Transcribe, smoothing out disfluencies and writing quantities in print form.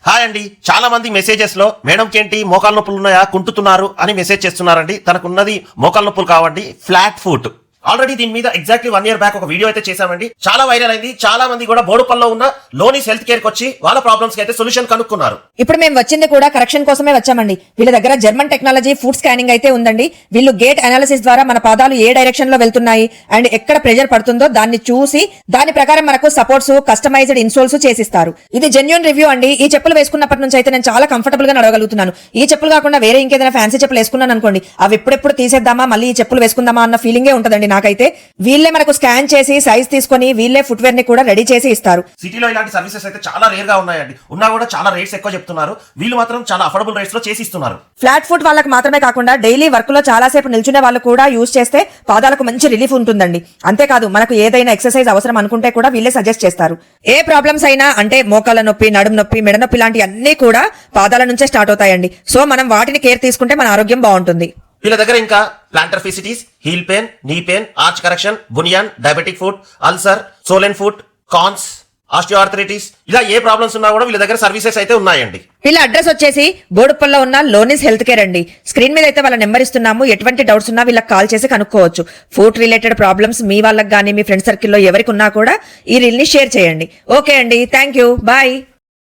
Hi అండి, చాలా మంది మెసేజెస్ లో మేడంకి ఏంటి మోకాలు నొప్పులు ఉన్నాయా, కుంటుతున్నారు అని మెసేజ్ చేస్తున్నారండి. తనకున్నది మోకాలు నొప్పులు కావండి, ఫ్లాట్ ఫుట్. ఆల్రెడీ దీని మీద ఎగ్జాక్ట్లీ 1 year బ్యాక్ ఒక వీడియో అయితే చేశామండి. చాలా వైరల్ అయింది. చాలా మంది కూడా బోడుపల్లో ఉన్న లోనిస్ హెల్త్ కేర్ కి వచ్చి వాళ్ళ ప్రాబ్లమ్స్ కి అయితే సొల్యూషన్ కనుక్కున్నారు. ఇప్పుడు మేము వచ్చింది కూడా కరెక్షన్ కోసమే వచ్చామండి. వీళ్ళ దగ్గర జర్మన్ టెక్నాలజీ ఫుడ్ స్కానింగ్ అయితే ఉందండి. వీళ్ళు గేట్ అనాలిసిస్ ద్వారా మన పాదాలు ఏ డైరెక్షన్ లో వెళ్తున్నాయి అండ్ ఎక్కడ ప్రెజర్ పడుతుందో దాన్ని చూసి దాని ప్రకారం మనకు సపోర్ట్స్, కస్టమైజ్డ్ ఇన్సోల్స్ చేసిస్తారు. ఇది జెన్యూన్ రివ్యూ అండి. ఈ చెప్పులు వేసుకున్నప్పటి నుంచి అయితే నేను చాలా కంఫర్టబుల్ గా నడవగలుగుతున్నాను. ఈ చెప్పులు కాకుండా వేరే ఇంకేదైనా ఫ్యాన్సీ చెప్పులు వేసుకున్నాను అనుకోండి, అవి ఎప్పుడెప్పుడు తీసేద్దామా, మళ్ళీ ఈ చెప్పులు వేసుకుందామా అన్న ఫీలింగే ఉంటదండి నాకైతే. వీళ్ళే మనకు స్కాన్ చేసి సైజ్ తీసుకొని వీళ్ళే ఫుట్వేర్ ని కూడా రెడీ చేసి ఇస్తారు. సిటీలో ఇలాంటి సర్వీసెస్ అయితే చాలా రేర్ గా ఉన్నాయండి. ఉన్నా కూడా చాలా రేట్స్ ఎక్కువ చెప్తున్నారు. వీళ్ళు మాత్రం చాలా అఫోర్డబుల్ రేట్స్ లో చేసి ఇస్తున్నారు. ఫ్లాట్ ఫుట్ వాళ్ళకి మాత్రమే కాకుండా డైలీ వర్క్ లో చాలా సేపు నిల్చునే వాళ్ళు కూడా యూజ్ చేస్తే పాదాలకు మంచి రిలీఫ్ ఉంటుందండి. అంతేకాదు మనకు ఏదైనా ఎక్సర్సైజ్ అవసరం అనుకుంటే కూడా వీళ్ళే సజెస్ట్ చేస్తారు. ఏ ప్రాబ్లమ్స్ అయినా అంటే మోకాల నొప్పి, నడుము నొప్పి, మెడ నొప్పి లాంటి అన్ని కూడా పాదాల నుంచే స్టార్ట్ అవుతాయండి. సో మనం వాటిని కేర్ తీసుకుంటే మన ఆరోగ్యం బాగుంటుంది. వీళ్ళ దగ్గర ఇంకా plantar facilities, heel pain, knee pain, arch correction, bunion, diabetic foot, ulcer, swollen foot, corns, osteoarthritis, ఇలా ఏ ప్రాబ్లమ్స్ ఉన్నా కూడా వీళ్ళ దగ్గర సర్వీసెస్ అయితే ఉన్నాయండి. వీళ్ళ అడ్రస్ వచ్చేసి బోడుపల్లో ఉన్న లోనిస్ హెల్త్ కేర్ అండి. స్క్రీన్ మీద అయితే వాళ్ళ నెంబర్ ఇస్తున్నాము. ఎటువంటి డౌట్స్ ఉన్నా వీళ్ళకి కాల్ చేసి కనుక్కోవచ్చు. ఫుడ్ రిలేటెడ్ ప్రాబ్లమ్స్ మీ వాళ్ళకి కానీ మీ ఫ్రెండ్ సర్కిల్లో ఎవరికి ఉన్నా కూడా ఈ రీల్ ని షేర్ చేయండి. ఓకే అండి, థ్యాంక్ యూ, బాయ్.